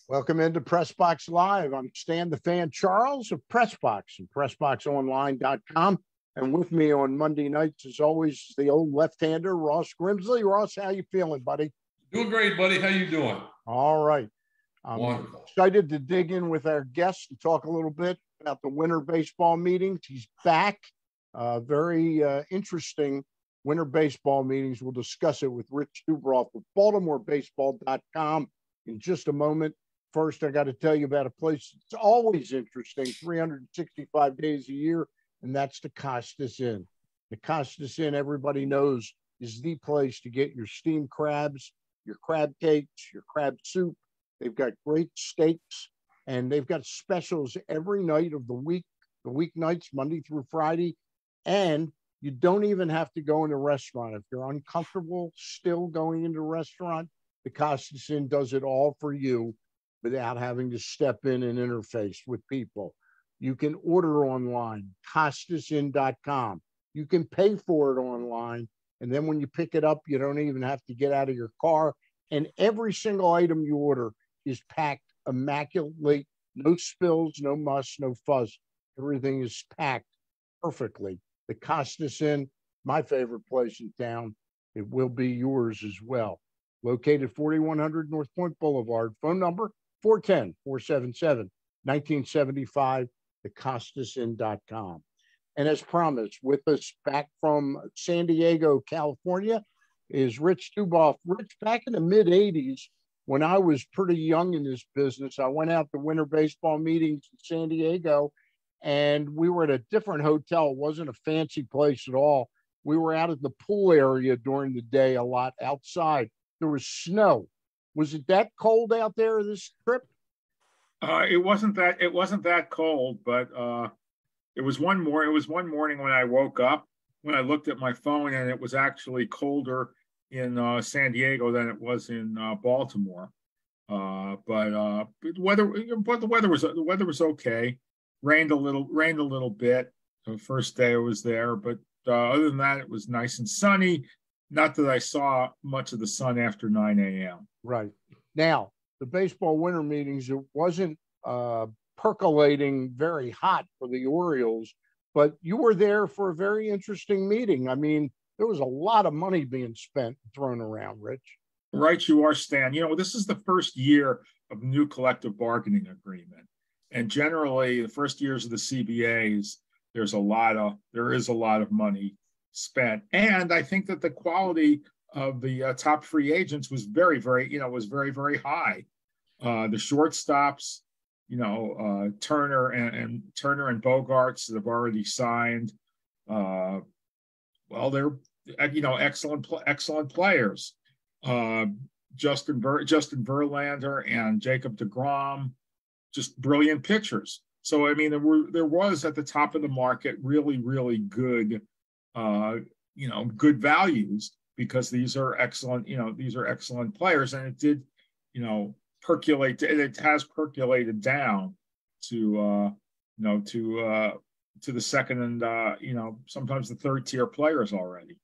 Welcome into Pressbox Live. I'm Stan the Fan Charles of Pressbox and PressBoxOnline.com. And with me on Monday nights, as always, the old left-hander, Ross Grimsley. Ross, how you feeling, buddy? Doing great, buddy. How you doing? All right. I'm Wonderful. excited to dig in with our guest and talk a little bit about the winter baseball meetings. He's back. Very interesting winter baseball meetings. We'll discuss it with Rich Dubroff of BaltimoreBaseball.com in just a moment. First, I got to tell you about a place that's always interesting, 365 days a year, and that's the Costas Inn. The Costas Inn, everybody knows, is the place to get your steamed crabs, your crab cakes, your crab soup. They've got great steaks, and they've got specials every night of the week, the weeknights, Monday through Friday, and you don't even have to go in a restaurant. If you're uncomfortable still going into a restaurant, the Costas Inn does it all for you without having to step in and interface with people. You can order online, CostasInn.com. You can pay for it online, and then when you pick it up, you don't even have to get out of your car. And every single item you order is packed immaculately. No spills, no muss, no fuzz. Everything is packed perfectly. The Costas Inn, my favorite place in town. It will be yours as well. Located 4100 North Point Boulevard. Phone number 410-477-1975, thecostasinn.com. And as promised, with us back from San Diego, California, is Rich Dubroff. Rich, back in the mid-'80s, when I was pretty young in this business, I went out to winter baseball meetings in San Diego, and we were at a different hotel. It wasn't a fancy place at all. We were out at the pool area during the day a lot outside. There was snow. Was it that cold out there this trip? It wasn't that cold, but it was one morning when I woke up, when I looked at my phone, and it was actually colder in San Diego than it was in Baltimore. But the weather was okay. Rained a little bit the first day I was there, but other than that, it was nice and sunny. Not that I saw much of the sun after 9 a.m. Right. Now, the baseball winter meetings, it wasn't percolating very hot for the Orioles, but you were there for a very interesting meeting. I mean, there was a lot of money being spent, thrown around, Rich. Right, you are, Stan. You know, this is the first year of the new collective bargaining agreement. And generally, the first years of the CBAs, there is a lot of money spent. And I think that the quality of the top free agents was very, very high. The shortstops, Turner and Bogarts that have already signed. They're excellent players. Justin Verlander and Jacob deGrom, just brilliant pitchers. So I mean, there was at the top of the market really, really good, good values, because these are excellent players, and it did, percolate. It has percolated down to the second and sometimes the third tier players already.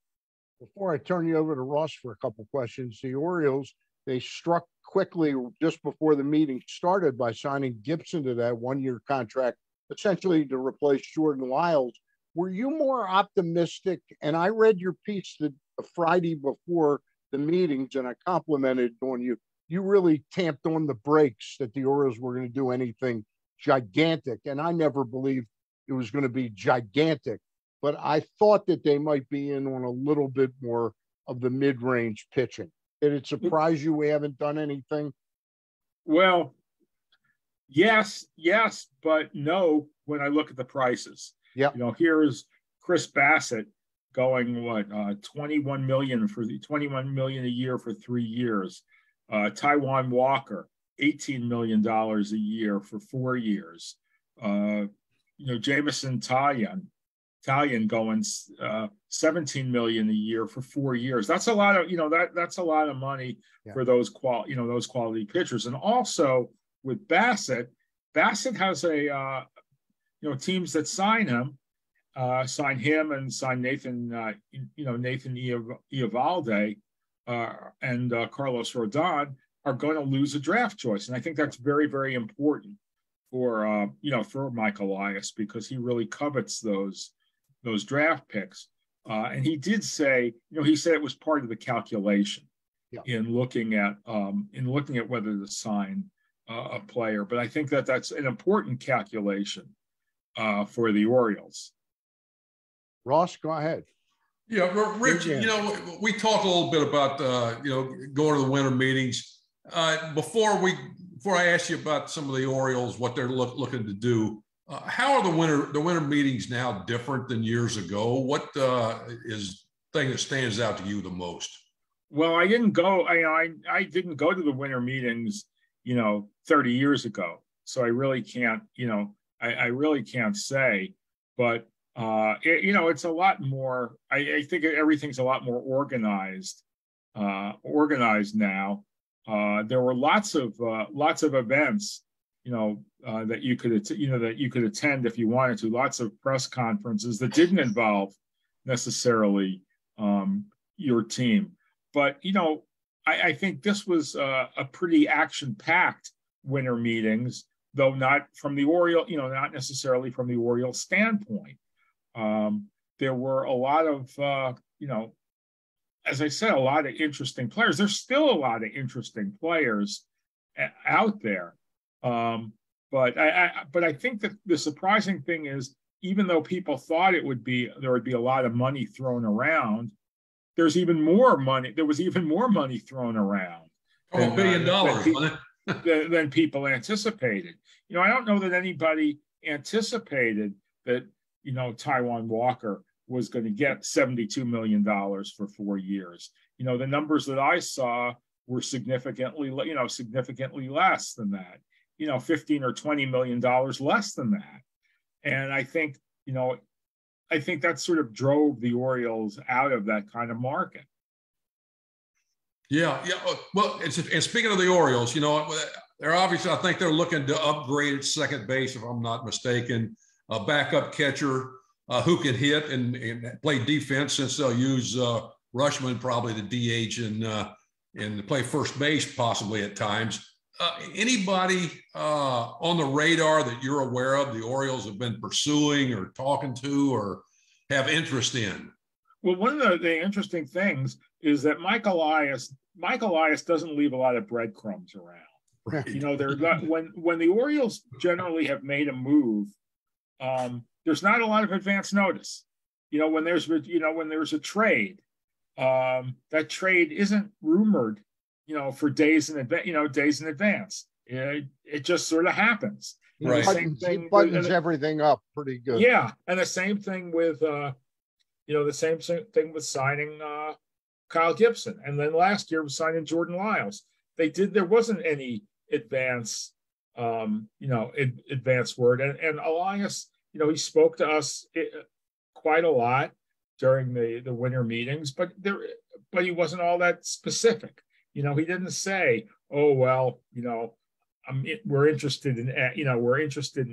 Before I turn you over to Ross for a couple questions, the Orioles, they struck quickly just before the meeting started by signing Gibson to that one-year contract, essentially to replace Jordan Lyles. Were you more optimistic? And I read your piece the Friday before the meetings, and I complimented on you. You really tamped on the brakes that the Orioles were going to do anything gigantic, and I never believed it was going to be gigantic. But I thought that they might be in on a little bit more of the mid-range pitching. Did it surprise you we haven't done anything? Well, yes, but no, when I look at the prices. Yeah. Here's Chris Bassett going $21 million a year for 3 years. Taijuan Walker, $18 million a year for 4 years. Jameson Taillon going $17 million a year for 4 years. That's a lot of that's a lot of money for those quality pitchers. And also with Bassett has a teams that sign him and sign Nathan Eovaldi and Carlos Rodon are going to lose a draft choice. And I think that's very, very important for for Mike Elias, because he really covets those draft picks. And he did say, he said it was part of the calculation in looking at whether to sign a player. But I think that that's an important calculation for the Orioles. Ross, go ahead. Yeah, Rich, we talked a little bit about, going to the winter meetings. Before I ask you about some of the Orioles, what they're looking to do, how are the winter meetings now different than years ago? What is the thing that stands out to you the most? Well, I didn't go. I didn't go to the winter meetings, 30 years ago. So I really can't, I really can't say. But it's a lot more. I think everything's a lot more organized now. There were lots of events, that you could attend if you wanted to. Lots of press conferences that didn't involve necessarily your team. But I think this was a pretty action-packed winter meetings, though not from the Orioles, not necessarily from the Orioles standpoint. There were a lot of, as I said, a lot of interesting players. There's still a lot of interesting players out there. But I think that the surprising thing is, even though people thought there would be a lot of money thrown around, there was even more money thrown around. $1 billion than people anticipated. I don't know that anybody anticipated that, Taijuan Walker was going to get $72 million for 4 years. The numbers that I saw were significantly less than that, $15 or $20 million less than that. And I think that sort of drove the Orioles out of that kind of market. Yeah. Well, and speaking of the Orioles, they're obviously, I think they're looking to upgrade at second base, if I'm not mistaken, a backup catcher who can hit and play defense, since they'll use Rutschman probably the DH and play first base possibly at times. Anybody on the radar that you're aware of the Orioles have been pursuing or talking to or have interest in? Well, one of the interesting things is that Mike Elias doesn't leave a lot of breadcrumbs around. Right. When the Orioles generally have made a move, there's not a lot of advance notice. When there's a trade, that trade isn't rumored, for days in advance. It just sort of happens. Right. He buttons everything up pretty good. Yeah, and the same thing with signing Kyle Gibson, and then last year was signing Jordan Lyles. There wasn't any advance word, and Elias, he spoke to us quite a lot during the winter meetings, but he wasn't all that specific. He didn't say, "Oh well, we're interested in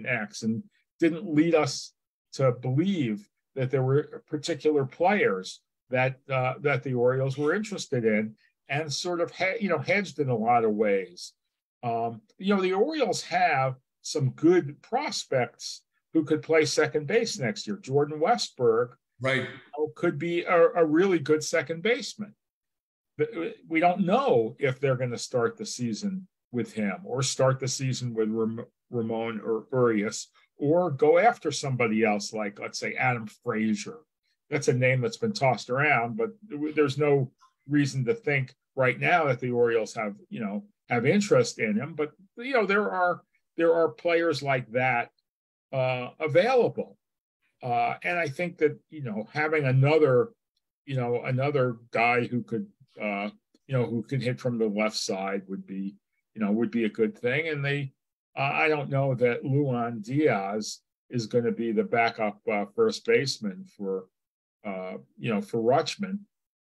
X," and didn't lead us to believe that there were particular players that the Orioles were interested in, and sort of hedged in a lot of ways. The Orioles have some good prospects who could play second base next year. Jordan Westberg, right, could be a really good second baseman. But we don't know if they're going to start the season with him or start the season with Ramon or Urias, or go after somebody else like, let's say, Adam Frazier. That's a name that's been tossed around, but there's no reason to think right now that the Orioles have interest in him. But there are players like that available, and I think that having another guy who could who can hit from the left side would be a good thing. And I don't know that Luan Diaz is going to be the backup first baseman for Rutschman,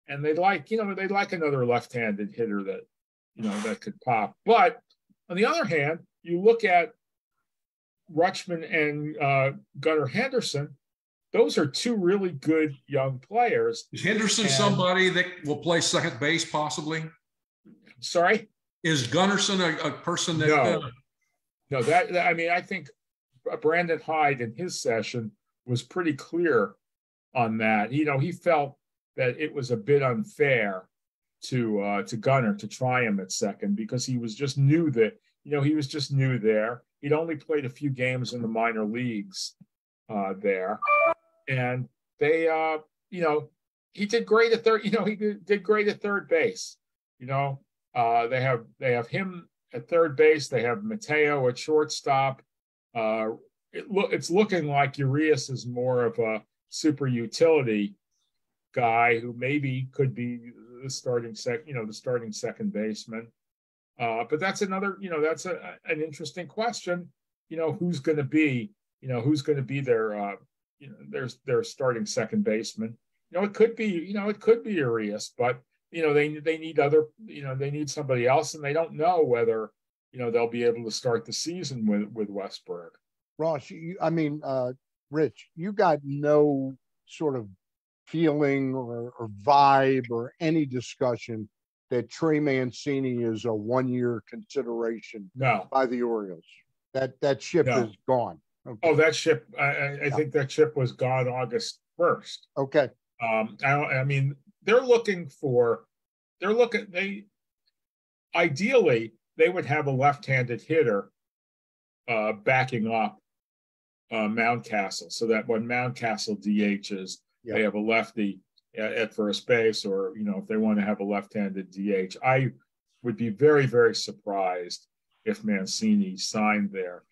and they'd like another left-handed hitter that could pop. But on the other hand, you look at Rutschman and Gunnar Henderson; those are two really good young players. Is Henderson somebody that will play second base possibly? Sorry? Is Gunnarsson a person that? No, that I mean, I think Brandon Hyde in his session was pretty clear on that. He felt that it was a bit unfair to Gunnar to try him at second because he was just new that he was just new there. He'd only played a few games in the minor leagues there, and they he did great at third. He did great at third base. They have him at third base. They have Mateo at shortstop. It's looking like Urias is more of a super utility guy who maybe could be the starting second baseman. But that's another, that's an interesting question. Who's going to be their starting second baseman? It could be Urias, but they need other, they need somebody else, and they don't know whether they'll be able to start the season with Westberg. Ross, Rich, you got no sort of feeling or vibe or any discussion that Trey Mancini is a one-year consideration by the Orioles. That ship is gone. Okay. Oh, that ship! I think that ship was gone August 1st. Okay. I mean, ideally they would have a left-handed hitter backing up Mountcastle, so that when Mountcastle DHs, they have a lefty at first base, or if they want to have a left-handed DH. I would be very, very surprised if Mancini signed there.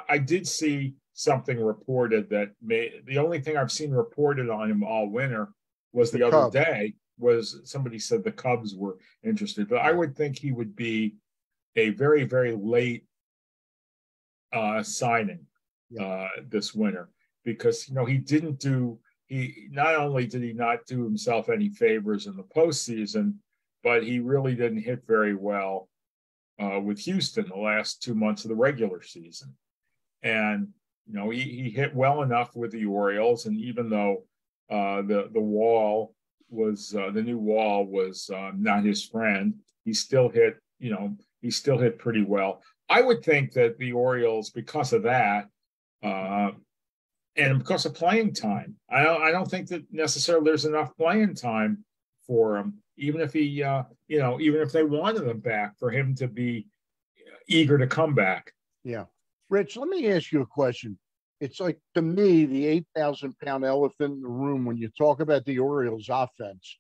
I did see something reported that the only thing I've seen reported on him all winter was the other day was somebody said the Cubs were interested, but I would think he would be a very, very late signing this winter, because he not only did he not do himself any favors in the postseason, but he really didn't hit very well with Houston the last 2 months of the regular season. And he hit well enough with the Orioles, and even though the wall was the new wall was not his friend, he still hit pretty well. I would think that the Orioles, because of that, and because of playing time, I don't think that necessarily there's enough playing time for him, even if he, even if they wanted him back, for him to be eager to come back. Yeah. Rich, let me ask you a question. It's like, to me, the 8,000-pound elephant in the room when you talk about the Orioles offense.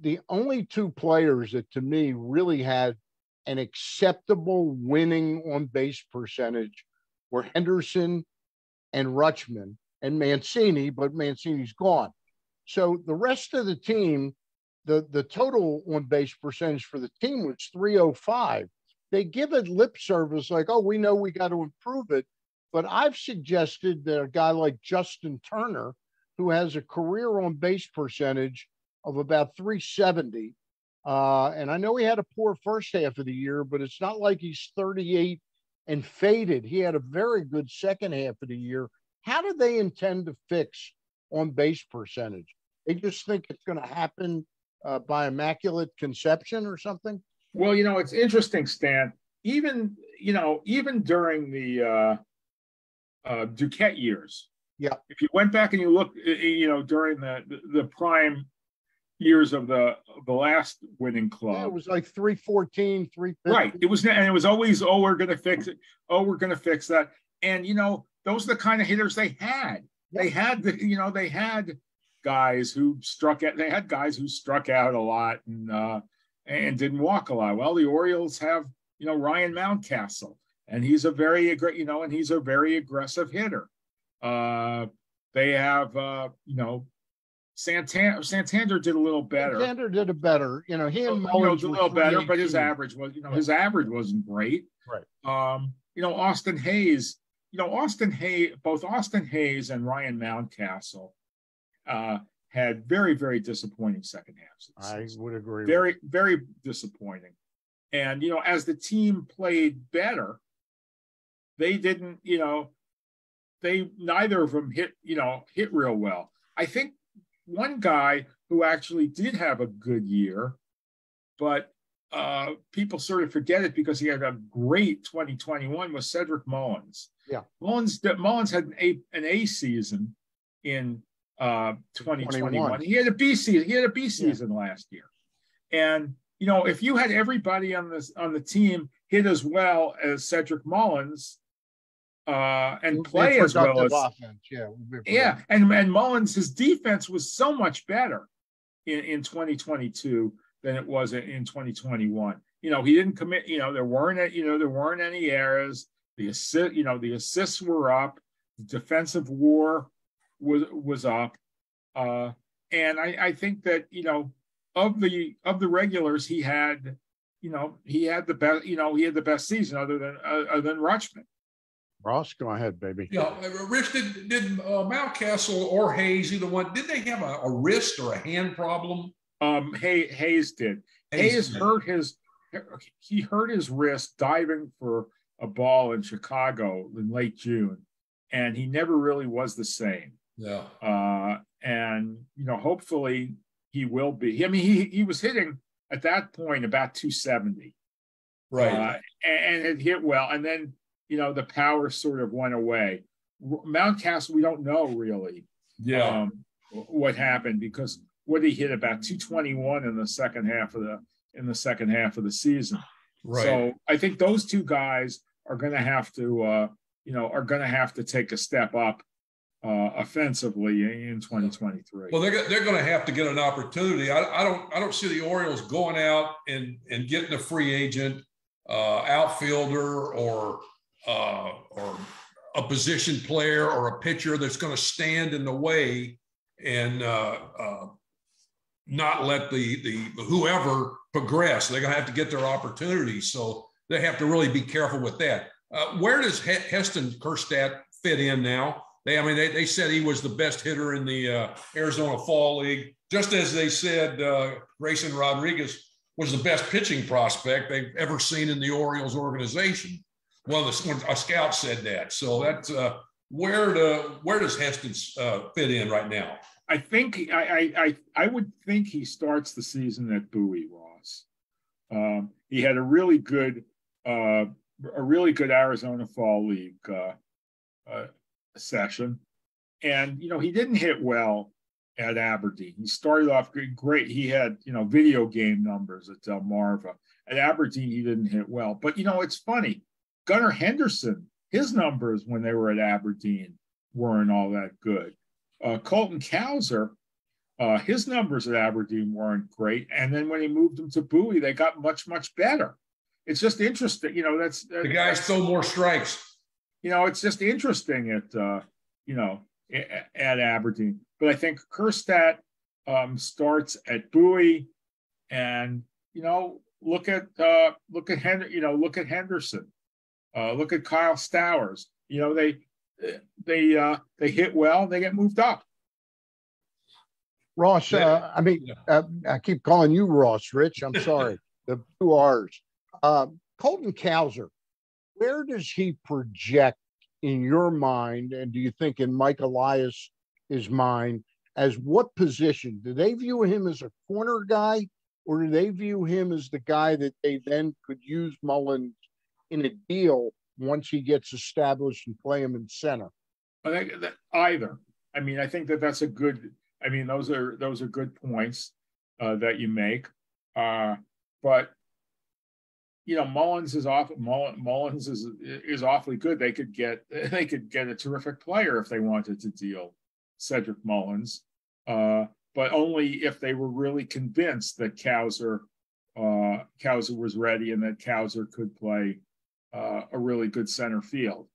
The only two players that, to me, really had an acceptable winning on-base percentage were Henderson and Rutschman and Mancini, but Mancini's gone. So the rest of the team, the total on-base percentage for the team was 305. They give it lip service like, oh, we know we got to improve it. But I've suggested that a guy like Justin Turner, who has a career on-base percentage of about 370, and I know he had a poor first half of the year, but it's not like he's 38 and faded. He had a very good second half of the year. How do they intend to fix on-base percentage? They just think it's going to happen by immaculate conception or something? Well, it's interesting, Stan. Even during the Duquette years, if you went back and you look, during the prime years of the last winning club, it was like 314, 315. Right. It was always, oh, we're going to fix it. Oh, we're going to fix that. And those are the kind of hitters they had. They had they had guys who struck out. They had guys who struck out a lot and didn't walk a lot. Well, the Orioles have Ryan Mountcastle, and he's a very aggressive hitter. They have Santander did a little better. Santander did a better. He and Mullins did a little better, but his average was his average wasn't great. Right. Austin Hayes. Both Austin Hayes and Ryan Mountcastle had very, very disappointing second halves. I would agree. Very, very disappointing. And, as the team played better, they didn't, neither of them hit real well. I think one guy who actually did have a good year, but people sort of forget it because he had a great 2021 was Cedric Mullins. Yeah. Mullins had an A season in 2021. He had a B season last year. And, you know, if you had everybody on the team hit as well as Cedric Mullins and play as well as offense, and Mullins, his defense was so much better in 2022 than it was in 2021. You know, he didn't commit. You know, there weren't any errors. The assists were up. The defensive WAR was up. And I think that, you know, of the regulars, he had the best. You know, he had the best season other than Rutschman. Ross, go ahead, baby. Yeah, Rich, did Mountcastle or Hayes, either one, did they have a wrist or a hand problem? Hayes did. Hayes hurt his wrist diving for a ball in Chicago in late June, and he never really was the same. Yeah. And you know, hopefully he will be. I mean, he was hitting at that point about 270. Right. And it hit well, and then, you know, the power sort of went away. Mountcastle, we don't know really what happened, because what he hit about 221 in the second half of the season. Right. So I think those two guys are going to have to take a step up offensively in 2023. Well, they're going to have to get an opportunity. I don't see the Orioles going out and getting a free agent outfielder or a position player or a pitcher that's going to stand in the way and not let the whoever progress. They're going to have to get their opportunities. So they have to really be careful with that. Where does Heston Kjerstad fit in now? They said he was the best hitter in the Arizona Fall League, just as they said Grayson Rodriguez was the best pitching prospect they've ever seen in the Orioles organization. Well, a scout said that. So that's where does Heston fit in right now? I think I would think he starts the season at Bowie, Ross. He had a really good Arizona Fall League session, and you know, he didn't hit well at Aberdeen. He started off great. He had, you know, video game numbers at Delmarva. At Aberdeen, he didn't hit well. But you know, it's funny. Gunnar Henderson, his numbers when they were at Aberdeen weren't all that good. Colton Cowser, his numbers at Aberdeen weren't great. And then when he moved them to Bowie, they got much, much better. It's just interesting. You know, the guys throw more strikes. You know, it's just interesting at Aberdeen. But I think Kjerstad starts at Bowie, and you know, look at Henderson. Look at Kyle Stowers. You know, they hit well, they get moved up. Ross, I keep calling you Ross, Rich. I'm sorry. The two R's. Colton Cowser, where does he project in your mind, and do you think in Mike Elias' mind, as what position? Do they view him as a corner guy, or do they view him as the guy that they then could use Mullins in a deal once he gets established and play him in center? I think that either. I mean, I think that's a good. I mean, those are good points that you make. But you know, Mullins is awfully good. They could get a terrific player if they wanted to deal Cedric Mullins, but only if they were really convinced that Cowser was ready and that Cowser could play a really good center field.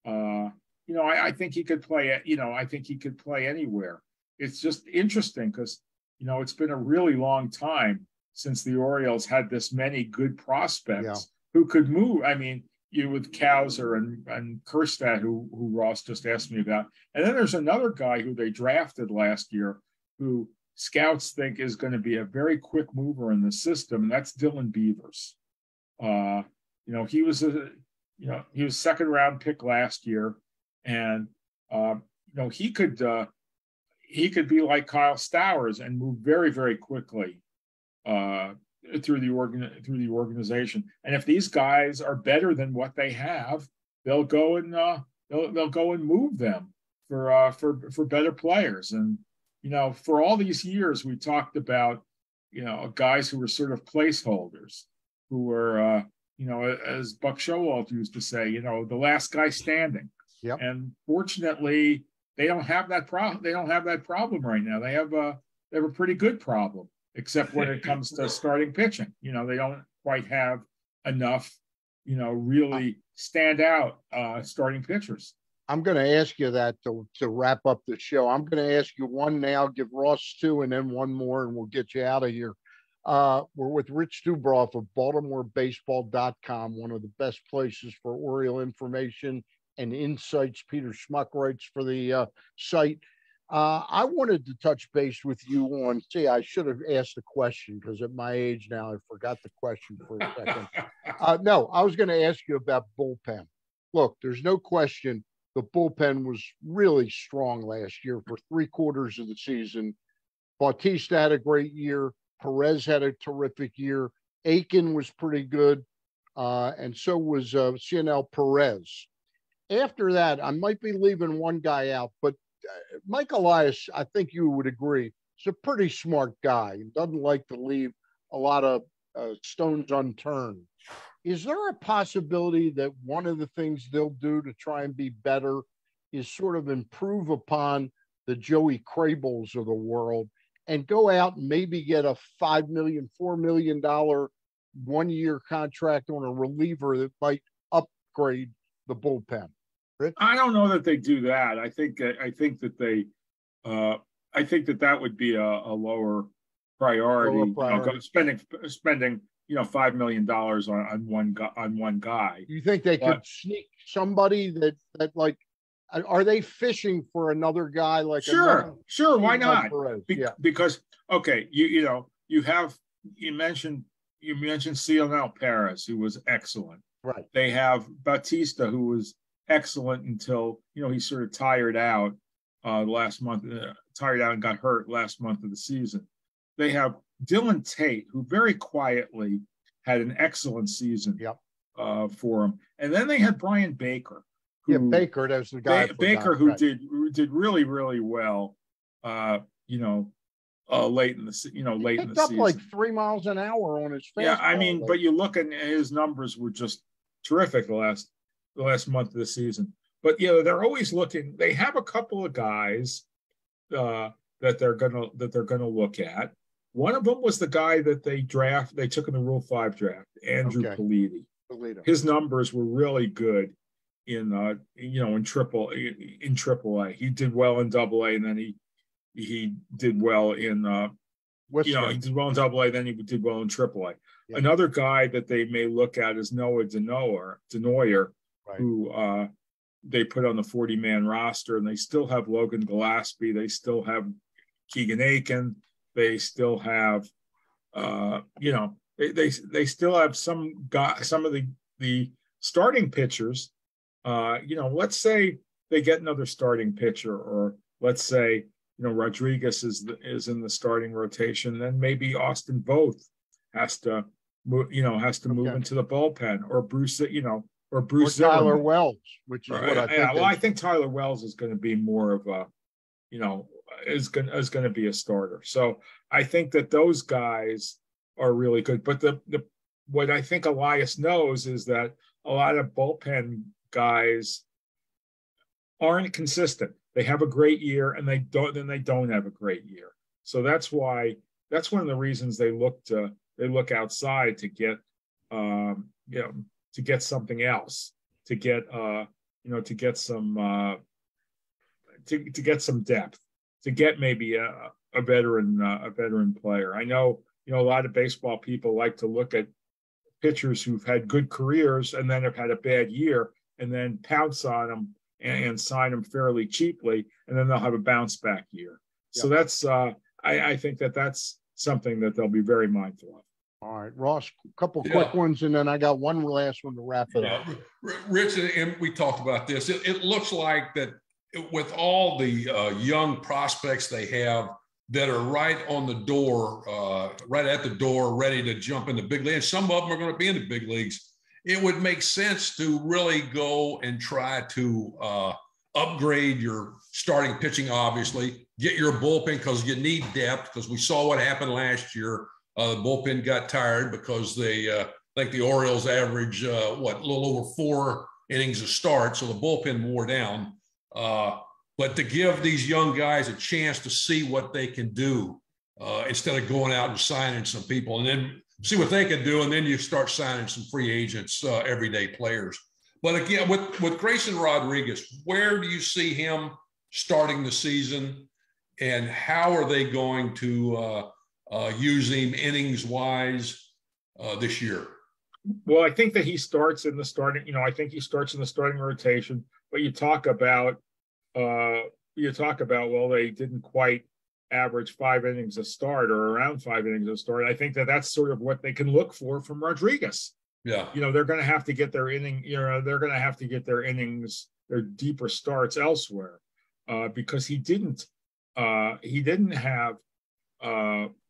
You know, I think he could play. You know, I think he could play anywhere. It's just interesting because, you know, it's been a really long time since the Orioles had this many good prospects who could move. I mean, you with Cowser and Kjerstad, who Ross just asked me about. And then there's another guy who they drafted last year who scouts think is going to be a very quick mover in the system, and that's Dylan Beavers. You know, he was second round pick last year, and you know, he could be like Kyle Stowers and move very, very quickly through the organization. And if these guys are better than what they have, they'll go and they'll go and move them for better players. And for all these years we talked about guys who were sort of placeholders, who were as Buck Showalter used to say, the last guy standing. Yep. And fortunately, they don't have that problem. They don't have that problem right now. They have a pretty good problem, except when it comes to starting pitching. They don't quite have enough, really stand out starting pitchers. I'm going to ask you that to wrap up the show. I'm going to ask you one now, give Ross two, and then one more, and we'll get you out of here. We're with Rich Dubroff of BaltimoreBaseball.com, one of the best places for Oriole information and insights. Peter Schmuck writes for the site. I wanted to touch base with you on, I should have asked the question because at my age now, I forgot the question for a second. No, I was going to ask you about bullpen. Look, there's no question the bullpen was really strong last year for 3/4 of the season. Bautista had a great year. Perez had a terrific year. Aiken was pretty good. And so was Cionel Perez. After that, I might be leaving one guy out, but Mike Elias, I think you would agree, is a pretty smart guy. He doesn't like to leave a lot of stones unturned. Is there a possibility that one of the things they'll do to try and be better is sort of improve upon the Joey Crabels of the world and go out and maybe get a $5 million, $4 million 1-year contract on a reliever that might upgrade the bullpen? Rich? I don't know that they do that. I think that that would be a lower priority. Spending $5 million on one guy. You think they could sneak somebody that like? Are they fishing for another guy like? Sure. Why not? Because you mentioned Cionel Perez, who was excellent. Right. They have Bautista, who was excellent until he sort of tired out last month. Tired out and got hurt last month of the season. They have Dylan Tate, who very quietly had an excellent season. Yep. For him, and then they had Brian Baker. Baker, that's the guy. Baker, who did really, really well. Late in the season. He picked up like 3 miles an hour on his fastball. Yeah, I mean, but you look at his numbers were just terrific the last month of the season. But they're always looking. They have a couple of guys that they're gonna look at. One of them was the guy that they took in the Rule 5 draft, Andrew Politi. His numbers were really good in AAA. He did well in AA, and then he did well in he did well in AA, then he did well in AAA. Yeah. Another guy that they may look at is Noah Denoyer, right, who they put on the 40-man roster, and they still have Logan Gillespie, they still have Keegan Aiken, they still have they still have some of the starting pitchers. Let's say they get another starting pitcher, or let's say Rodriguez is in the starting rotation, then maybe Austin Voth has to move into the bullpen, or Bruce or Tyler Wells, which is what I think. I think Tyler Wells is going to be more of a is going to be a starter. So I think that those guys are really good. But what I think Elias knows is that a lot of bullpen guys aren't consistent. They have a great year, and they don't have a great year. So that's one of the reasons they look outside to get to get something else, to get some depth, to get maybe a veteran player. I know a lot of baseball people like to look at pitchers who've had good careers and then have had a bad year, and then pounce on them and sign them fairly cheaply, and then they'll have a bounce back year. Yep. So that's I think that's something that they'll be very mindful of. All right, Ross, a couple quick ones, and then I got one last one to wrap it up. Rich, and we talked about this. It looks like that with all the young prospects they have, that are right on the door, right at the door, ready to jump in the big league. And some of them are going to be in the big leagues. It would make sense to really go and try to upgrade your starting pitching, obviously, get your bullpen because you need depth, because we saw what happened last year. The bullpen got tired because they, I think the Orioles average, a little over 4 innings a start. So the bullpen wore down. But to give these young guys a chance to see what they can do instead of going out and signing some people and then see what they can do. And then you start signing some free agents, everyday players. But again, with Grayson Rodriguez, where do you see him starting the season, and how are they going to use him innings-wise this year? Well, I think that he starts in the starting. I think he starts in the starting rotation. But you talk about, well, they didn't quite average 5 innings a start or around 5 innings a start. I think that that's sort of what they can look for from Rodriguez. Yeah. They're going to have to get their inning, they're going to have to get their innings, their deeper starts elsewhere, because he didn't have,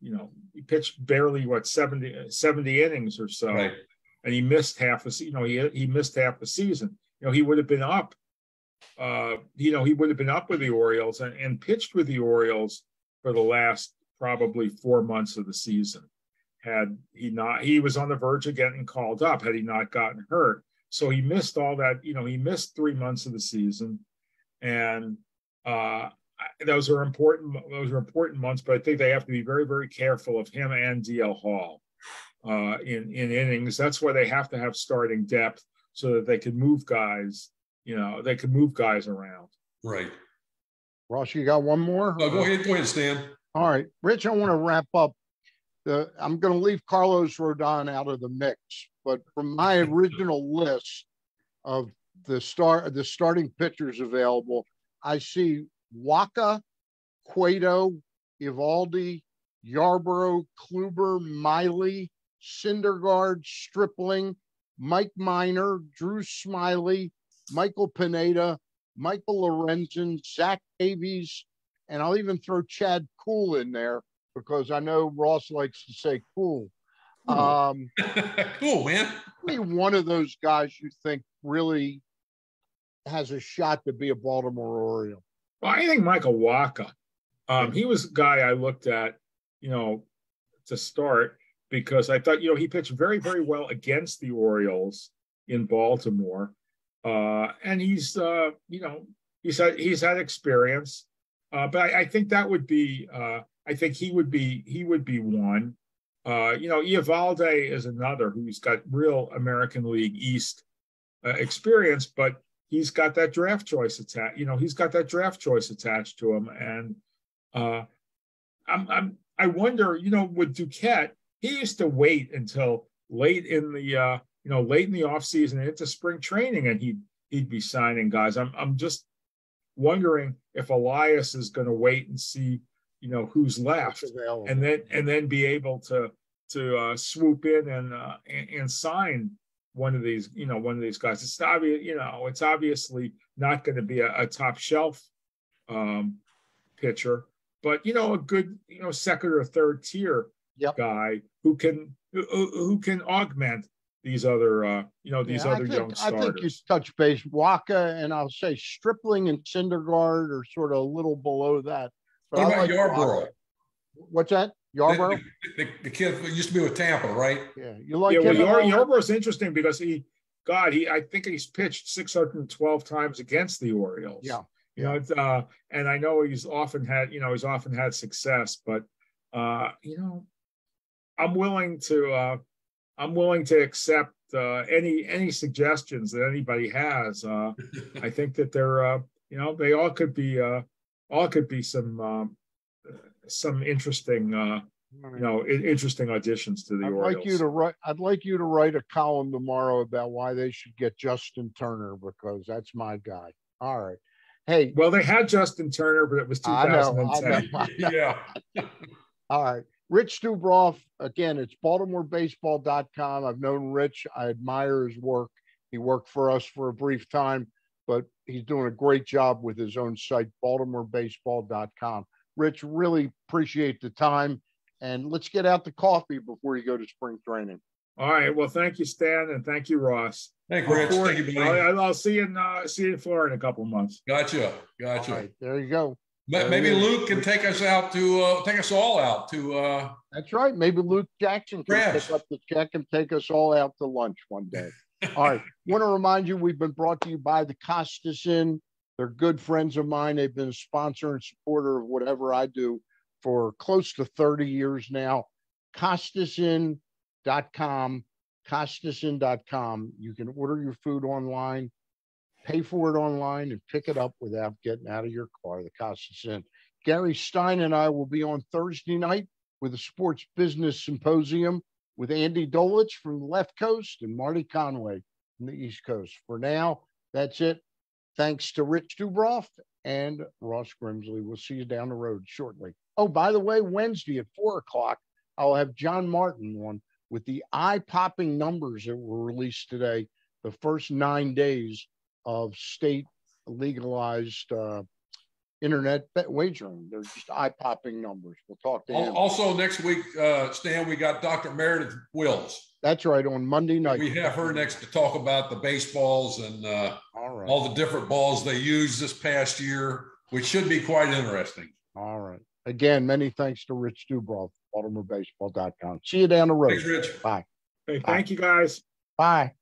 he pitched barely 70 innings or so. Right. And he missed half he missed half the season. He would have been up, he would have been up with the Orioles and pitched with the Orioles for the last probably 4 months of the season. Had he not, he was on the verge of getting called up had he not gotten hurt. So he missed all that, he missed 3 months of the season. And those are important months, but I think they have to be very, very careful of him and DL Hall in innings. That's why they have to have starting depth so that they can move guys, they can move guys around. Right. Ross, you got one more? Go ahead, Stan. All right. Rich, I want to wrap up. I'm going to leave Carlos Rodon out of the mix, but from my original list of the starting pitchers available, I see Waka, Cueto, Eovaldi, Yarbrough, Kluber, Miley, Syndergaard, Stripling, Mike Minor, Drew Smiley, Michael Pineda, Michael Lorenzen, Zach Davies, and I'll even throw Chad Kuhl in there because I know Ross likes to say cool. Cool, man. Maybe one of those guys you think really has a shot to be a Baltimore Oriole? Well, I think Michael Wacha. He was a guy I looked at, to start because I thought, he pitched very, very well against the Orioles in Baltimore. And he's had experience. But I think that would be, I think he would be one. Eovaldi is another who's got real American League East experience, but he's got that draft choice attached. He's got that draft choice attached to him. And I wonder, with Duquette, he used to wait until late in the offseason into spring training, and he'd be signing guys. I'm just wondering if Elias is going to wait and see, who's left, and then be able to swoop in and sign one of these guys. It's obvious, it's obviously not going to be a top shelf pitcher, but a good, second or third tier guy who can augment these other young starters. I think you touch base Waka, and I'll say Stripling and Syndergaard are sort of a little below that. But what about Yarbrough? What's that? Yarbrough? The kid who used to be with Tampa, right? Yeah, you like him? Yarbrough's interesting because I think he's pitched 612 times against the Orioles. Yeah. And I know he's often had success, but I'm willing to accept any suggestions that anybody has. I think that they're they all could be some interesting interesting auditions to the Orioles. I'd like you to write a column tomorrow about why they should get Justin Turner, because that's my guy. All right. Hey. Well, they had Justin Turner, but it was 2010. I know. Yeah. All right. Rich Dubroff, again, it's BaltimoreBaseball.com. I've known Rich. I admire his work. He worked for us for a brief time, but he's doing a great job with his own site, BaltimoreBaseball.com. Rich, really appreciate the time. And let's get out the coffee before you go to spring training. All right. Well, thank you, Stan, and thank you, Ross. Thank you, Rich. Thank you, buddy. I'll see you in Florida in a couple of months. Gotcha. All right, there you go. Maybe Luke can take us out to take us all out to. That's right. Maybe Luke Jackson can pick up the check and take us all out to lunch one day. All right. Want to remind you, we've been brought to you by the Costas Inn. They're good friends of mine. They've been a sponsor and supporter of whatever I do for close to 30 years now. CostasInn.com. CostasInn.com. You can order your food online, pay for it online, and pick it up without getting out of your car. The Costas Inn. Gary Stein and I will be on Thursday night with a sports business symposium with Andy Dolich from the left coast and Marty Conway from the East Coast. For now, that's it. Thanks to Rich Dubroff and Ross Grimsley. We'll see you down the road shortly. Oh, by the way, Wednesday at 4:00, I'll have John Martin on with the eye-popping numbers that were released today, the first 9 days of state legalized internet wagering. They're just eye-popping numbers. We'll talk to him. Also next week, Stan, we got Dr. Meredith Wills. That's right, on Monday night. We have her next to talk about the baseballs and all the different balls they used this past year, which should be quite interesting. All right. Again, many thanks to Rich Dubroff, BaltimoreBaseball.com. See you down the road. Thanks, Rich. Bye. Hey, thank you, guys. Bye.